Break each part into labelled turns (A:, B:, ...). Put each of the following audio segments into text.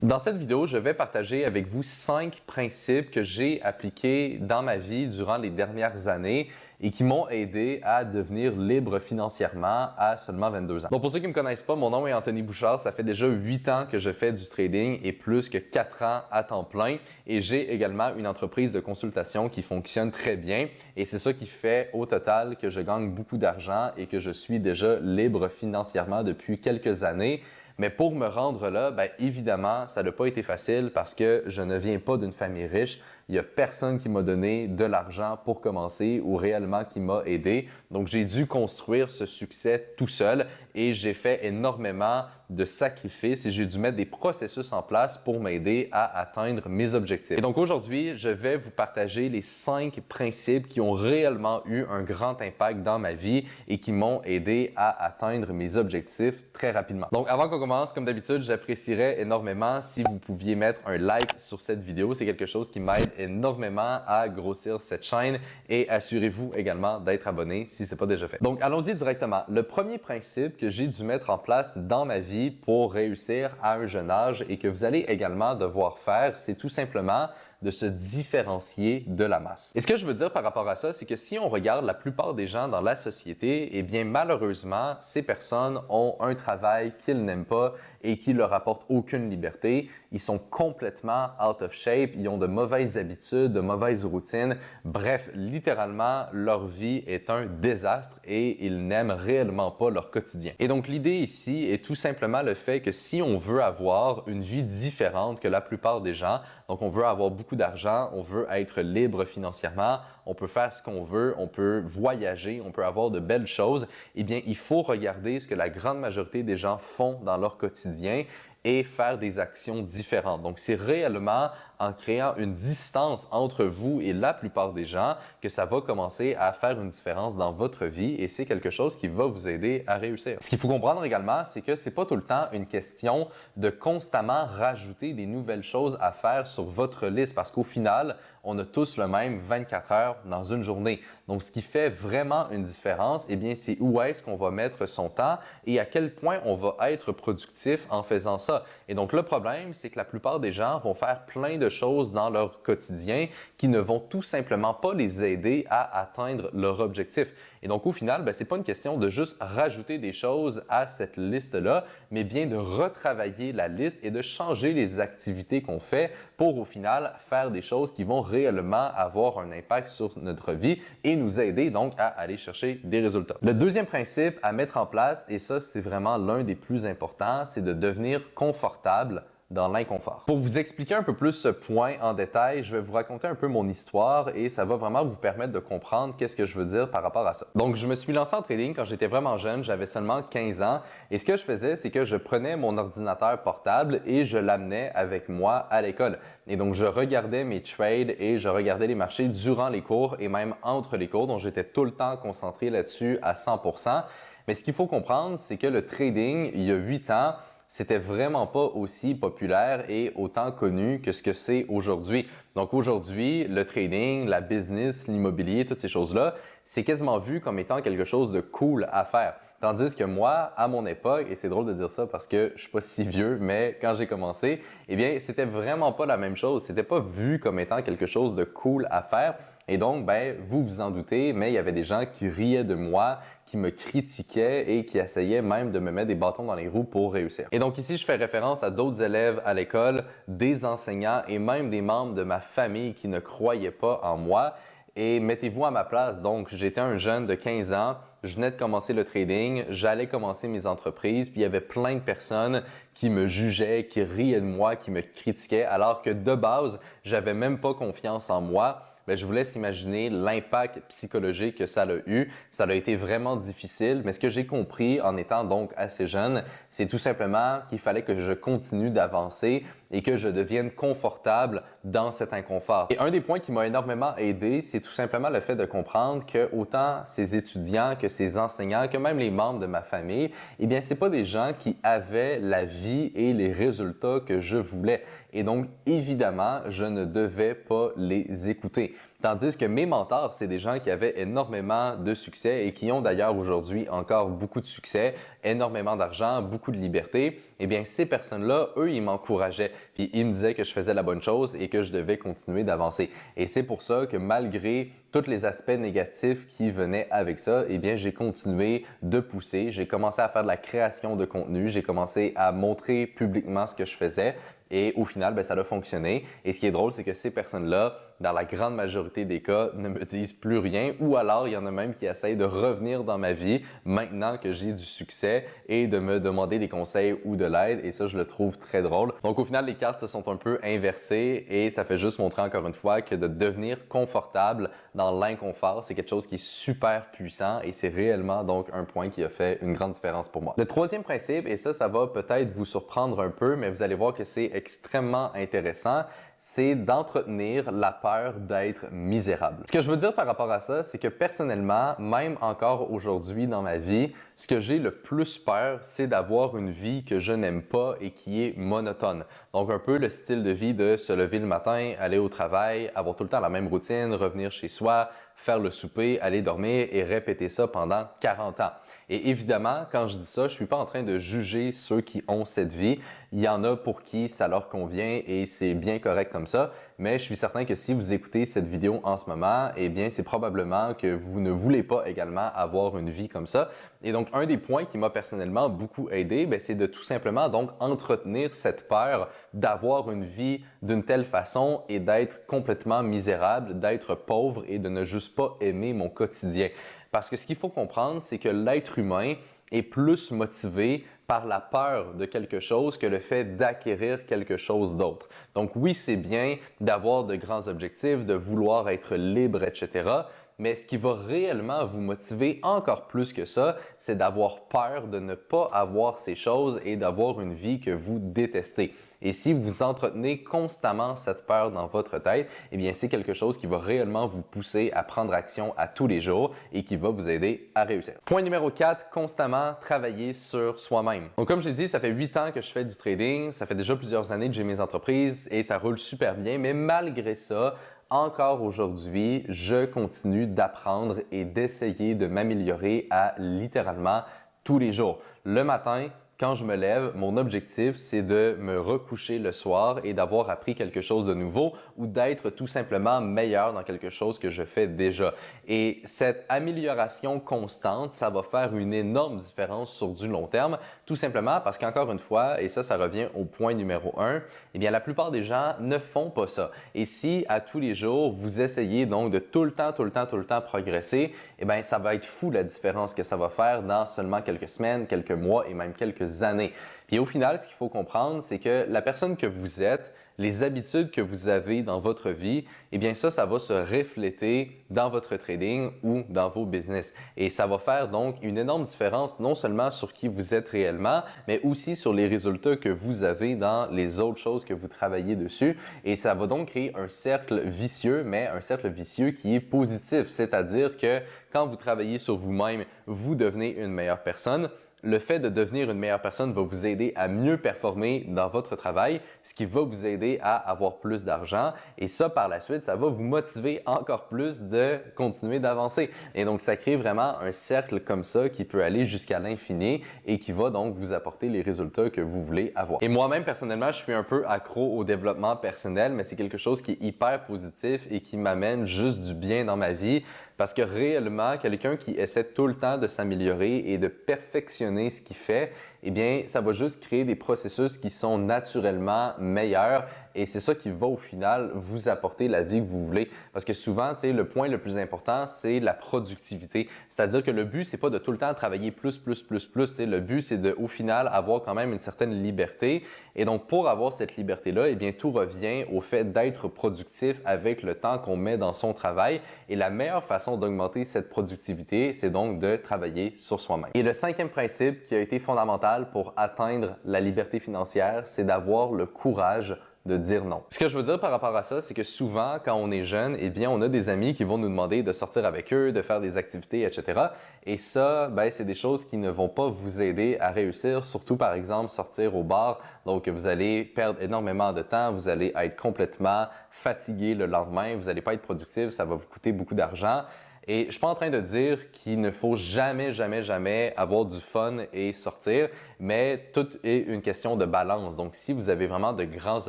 A: Dans cette vidéo, je vais partager avec vous 5 principes que j'ai appliqués dans ma vie durant les dernières années et qui m'ont aidé à devenir libre financièrement à seulement 22 ans. Donc pour ceux qui ne me connaissent pas, mon nom est Anthony Bouchard. Ça fait déjà 8 ans que je fais du trading et plus que 4 ans à temps plein. Et j'ai également une entreprise de consultation qui fonctionne très bien. Et c'est ça qui fait au total que je gagne beaucoup d'argent et que je suis déjà libre financièrement depuis quelques années. Mais pour me rendre là, bien évidemment, ça n'a pas été facile parce que je ne viens pas d'une famille riche. Il n'y a personne qui m'a donné de l'argent pour commencer ou réellement qui m'a aidé. Donc, j'ai dû construire ce succès tout seul et j'ai fait énormément de sacrifices et j'ai dû mettre des processus en place pour m'aider à atteindre mes objectifs. Et donc, aujourd'hui, je vais vous partager les 5 principes qui ont réellement eu un grand impact dans ma vie et qui m'ont aidé à atteindre mes objectifs très rapidement. Donc, avant qu'on commence, comme d'habitude, j'apprécierais énormément si vous pouviez mettre un like sur cette vidéo. C'est quelque chose qui m'aide énormément à grossir cette chaîne et assurez-vous également d'être abonné si ce n'est pas déjà fait. Donc, allons-y directement. Le premier principe que j'ai dû mettre en place dans ma vie pour réussir à un jeune âge et que vous allez également devoir faire, c'est tout simplement de se différencier de la masse. Et ce que je veux dire par rapport à ça, c'est que si on regarde la plupart des gens dans la société, eh bien malheureusement, ces personnes ont un travail qu'ils n'aiment pas et qui leur apporte aucune liberté. Ils sont complètement out of shape, ils ont de mauvaises habitudes, de mauvaises routines. Bref, littéralement, leur vie est un désastre et ils n'aiment réellement pas leur quotidien. Et donc l'idée ici est tout simplement le fait que si on veut avoir une vie différente que la plupart des gens, donc on veut avoir beaucoup d'argent, on veut être libre financièrement, on peut faire ce qu'on veut, on peut voyager, on peut avoir de belles choses, eh bien il faut regarder ce que la grande majorité des gens font dans leur quotidien et faire des actions différentes. Donc, c'est réellement en créant une distance entre vous et la plupart des gens que ça va commencer à faire une différence dans votre vie et c'est quelque chose qui va vous aider à réussir. Ce qu'il faut comprendre également, c'est que c'est pas tout le temps une question de constamment rajouter des nouvelles choses à faire sur votre liste parce qu'au final, on a tous le même 24 heures dans une journée. Donc, ce qui fait vraiment une différence, eh bien, c'est où est-ce qu'on va mettre son temps et à quel point on va être productif en faisant ça. Et donc, le problème, c'est que la plupart des gens vont faire plein de choses dans leur quotidien qui ne vont tout simplement pas les aider à atteindre leur objectif. Et donc, au final, ce n'est pas une question de juste rajouter des choses à cette liste-là, mais bien de retravailler la liste et de changer les activités qu'on fait pour, au final, faire des choses qui vont réellement avoir un impact sur notre vie et nous aider donc à aller chercher des résultats. Le deuxième principe à mettre en place, et ça, c'est vraiment l'un des plus importants, c'est de devenir confortable dans l'inconfort. Pour vous expliquer un peu plus ce point en détail, je vais vous raconter un peu mon histoire et ça va vraiment vous permettre de comprendre qu'est-ce que je veux dire par rapport à ça. Donc, je me suis lancé en trading quand j'étais vraiment jeune, j'avais seulement 15 ans et ce que je faisais, c'est que je prenais mon ordinateur portable et je l'amenais avec moi à l'école. Et donc, je regardais mes trades et je regardais les marchés durant les cours et même entre les cours, donc j'étais tout le temps concentré là-dessus à 100%. Mais ce qu'il faut comprendre, c'est que le trading, il y a 8 ans, c'était vraiment pas aussi populaire et autant connu que ce que c'est aujourd'hui. Donc aujourd'hui, le trading, la business, l'immobilier, toutes ces choses-là, c'est quasiment vu comme étant quelque chose de cool à faire. Tandis que moi, à mon époque, et c'est drôle de dire ça parce que je suis pas si vieux, mais quand j'ai commencé, eh bien, c'était vraiment pas la même chose. C'était pas vu comme étant quelque chose de cool à faire. Et donc, vous vous en doutez, mais il y avait des gens qui riaient de moi, qui me critiquaient et qui essayaient même de me mettre des bâtons dans les roues pour réussir. Et donc ici, je fais référence à d'autres élèves à l'école, des enseignants et même des membres de ma famille qui ne croyaient pas en moi. Et mettez-vous à ma place. Donc, j'étais un jeune de 15 ans, je venais de commencer le trading, j'allais commencer mes entreprises, puis il y avait plein de personnes qui me jugeaient, qui riaient de moi, qui me critiquaient, alors que de base, j'avais même pas confiance en moi. Je vous laisse imaginer l'impact psychologique que ça a eu. Ça a été vraiment difficile, mais ce que j'ai compris en étant donc assez jeune, c'est tout simplement qu'il fallait que je continue d'avancer et que je devienne confortable dans cet inconfort. Et un des points qui m'a énormément aidé, c'est tout simplement le fait de comprendre que autant ces étudiants que ces enseignants, que même les membres de ma famille, eh bien, c'est pas des gens qui avaient la vie et les résultats que je voulais. Et donc, évidemment, je ne devais pas les écouter. Tandis que mes mentors, c'est des gens qui avaient énormément de succès et qui ont d'ailleurs aujourd'hui encore beaucoup de succès, énormément d'argent, beaucoup de liberté. Eh bien, ces personnes-là, eux, ils m'encourageaient. Puis ils me disaient que je faisais la bonne chose et que je devais continuer d'avancer. Et c'est pour ça que malgré tous les aspects négatifs qui venaient avec ça, eh bien, j'ai continué de pousser. J'ai commencé à faire de la création de contenu. J'ai commencé à montrer publiquement ce que je faisais. Et au final, ben, ça a fonctionné. Et ce qui est drôle, c'est que ces personnes-là, dans la grande majorité des cas, ne me disent plus rien. Ou alors, il y en a même qui essayent de revenir dans ma vie maintenant que j'ai du succès et de me demander des conseils ou de l'aide. Et ça, je le trouve très drôle. Donc, au final, les cartes se sont un peu inversées et ça fait juste montrer encore une fois que de devenir confortable dans l'inconfort, c'est quelque chose qui est super puissant et c'est réellement donc un point qui a fait une grande différence pour moi. Le troisième principe, et ça va peut-être vous surprendre un peu, mais vous allez voir que c'est extrêmement intéressant, c'est d'entretenir la peur d'être misérable. Ce que je veux dire par rapport à ça, c'est que personnellement, même encore aujourd'hui dans ma vie, ce que j'ai le plus peur, c'est d'avoir une vie que je n'aime pas et qui est monotone. Donc un peu le style de vie de se lever le matin, aller au travail, avoir tout le temps la même routine, revenir chez soi, faire le souper, aller dormir et répéter ça pendant 40 ans. Et évidemment, quand je dis ça, je suis pas en train de juger ceux qui ont cette vie. Il y en a pour qui ça leur convient et c'est bien correct comme ça. Mais je suis certain que si vous écoutez cette vidéo en ce moment, eh bien, c'est probablement que vous ne voulez pas également avoir une vie comme ça. Et donc, un des points qui m'a personnellement beaucoup aidé, c'est de tout simplement donc entretenir cette peur d'avoir une vie d'une telle façon et d'être complètement misérable, d'être pauvre et de ne juste pas aimer mon quotidien. Parce que ce qu'il faut comprendre, c'est que l'être humain est plus motivé par la peur de quelque chose que le fait d'acquérir quelque chose d'autre. Donc oui, c'est bien d'avoir de grands objectifs, de vouloir être libre, etc. Mais ce qui va réellement vous motiver encore plus que ça, c'est d'avoir peur de ne pas avoir ces choses et d'avoir une vie que vous détestez. Et si vous entretenez constamment cette peur dans votre tête, eh bien, c'est quelque chose qui va réellement vous pousser à prendre action à tous les jours et qui va vous aider à réussir. Point numéro 4, constamment travailler sur soi-même. Donc, comme je l'ai dit, ça fait 8 ans que je fais du trading. Ça fait déjà plusieurs années que j'ai mes entreprises et ça roule super bien. Mais malgré ça, encore aujourd'hui, je continue d'apprendre et d'essayer de m'améliorer à littéralement tous les jours. Le matin, quand je me lève, mon objectif, c'est de me recoucher le soir et d'avoir appris quelque chose de nouveau ou d'être tout simplement meilleur dans quelque chose que je fais déjà. Et cette amélioration constante, ça va faire une énorme différence sur du long terme, tout simplement parce qu'encore une fois, et ça revient au point numéro 1, eh bien la plupart des gens ne font pas ça. Et si à tous les jours, vous essayez donc de tout le temps progresser, eh bien ça va être fou la différence que ça va faire dans seulement quelques semaines, quelques mois et même quelques années. Puis au final, ce qu'il faut comprendre, c'est que la personne que vous êtes, les habitudes que vous avez dans votre vie, eh bien ça va se refléter dans votre trading ou dans vos business. Et ça va faire donc une énorme différence non seulement sur qui vous êtes réellement, mais aussi sur les résultats que vous avez dans les autres choses que vous travaillez dessus. Et ça va donc créer un cercle vicieux, mais un cercle vicieux qui est positif. C'est-à-dire que quand vous travaillez sur vous-même, vous devenez une meilleure personne. Le fait de devenir une meilleure personne va vous aider à mieux performer dans votre travail, ce qui va vous aider à avoir plus d'argent. Et ça, par la suite, ça va vous motiver encore plus de continuer d'avancer. Et donc, ça crée vraiment un cercle comme ça qui peut aller jusqu'à l'infini et qui va donc vous apporter les résultats que vous voulez avoir. Et moi-même, personnellement, je suis un peu accro au développement personnel, mais c'est quelque chose qui est hyper positif et qui m'amène juste du bien dans ma vie. Parce que réellement, quelqu'un qui essaie tout le temps de s'améliorer et de perfectionner ce qu'il fait, eh bien, ça va juste créer des processus qui sont naturellement meilleurs et c'est ça qui va au final vous apporter la vie que vous voulez. Parce que souvent, tu sais, le point le plus important, c'est la productivité. C'est-à-dire que le but, c'est pas de tout le temps travailler plus. Tu sais, le but, c'est de, au final, avoir quand même une certaine liberté. Et donc, pour avoir cette liberté-là, eh bien, tout revient au fait d'être productif avec le temps qu'on met dans son travail. Et la meilleure façon d'augmenter cette productivité, c'est donc de travailler sur soi-même. Et le 5e principe qui a été fondamental pour atteindre la liberté financière, c'est d'avoir le courage de dire non. Ce que je veux dire par rapport à ça, c'est que souvent, quand on est jeune, eh bien, on a des amis qui vont nous demander de sortir avec eux, de faire des activités, etc. Et ça, ben, c'est des choses qui ne vont pas vous aider à réussir, surtout par exemple sortir au bar. Donc, vous allez perdre énormément de temps, vous allez être complètement fatigué le lendemain, vous n'allez pas être productif, ça va vous coûter beaucoup d'argent. Et je ne suis pas en train de dire qu'il ne faut jamais, jamais, jamais avoir du fun et sortir, mais tout est une question de balance. Donc, si vous avez vraiment de grands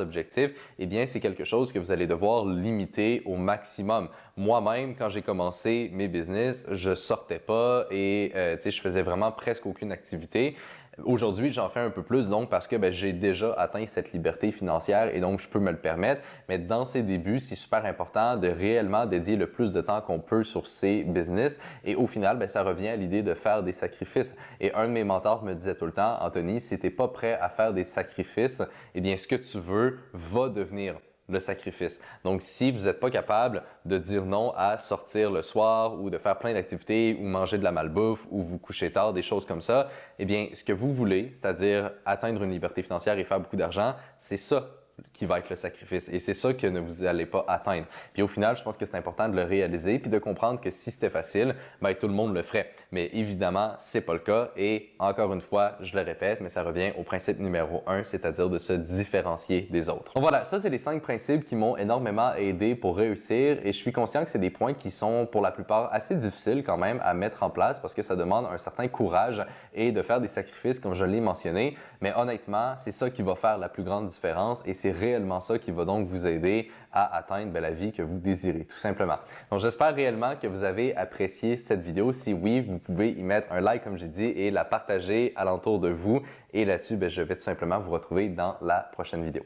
A: objectifs, eh bien, c'est quelque chose que vous allez devoir limiter au maximum. Moi-même, quand j'ai commencé mes business, je sortais pas et je faisais vraiment presque aucune activité. Aujourd'hui, j'en fais un peu plus donc parce que j'ai déjà atteint cette liberté financière et donc je peux me le permettre. Mais dans ces débuts, c'est super important de réellement dédier le plus de temps qu'on peut sur ces business. Et au final, ça revient à l'idée de faire des sacrifices. Et un de mes mentors me disait tout le temps, Anthony, si tu n'es pas prêt à faire des sacrifices, eh bien, ce que tu veux va devenir le sacrifice. Donc, si vous n'êtes pas capable de dire non à sortir le soir ou de faire plein d'activités ou manger de la malbouffe ou vous coucher tard, des choses comme ça, eh bien, ce que vous voulez, c'est-à-dire atteindre une liberté financière et faire beaucoup d'argent, c'est ça qui va être le sacrifice. Et c'est ça que vous n'allez pas atteindre. Puis au final, je pense que c'est important de le réaliser puis de comprendre que si c'était facile, tout le monde le ferait. Mais évidemment, c'est pas le cas. Et encore une fois, je le répète, mais ça revient au principe numéro 1, c'est-à-dire de se différencier des autres. Donc voilà, ça c'est les 5 principes qui m'ont énormément aidé pour réussir. Et je suis conscient que c'est des points qui sont pour la plupart assez difficiles quand même à mettre en place parce que ça demande un certain courage et de faire des sacrifices comme je l'ai mentionné. Mais honnêtement, c'est ça qui va faire la plus grande différence et c'est réellement ça qui va donc vous aider à atteindre la vie que vous désirez, tout simplement. Donc, j'espère réellement que vous avez apprécié cette vidéo. Si oui, vous pouvez y mettre un like, comme j'ai dit, et la partager alentour de vous. Et là-dessus, je vais tout simplement vous retrouver dans la prochaine vidéo.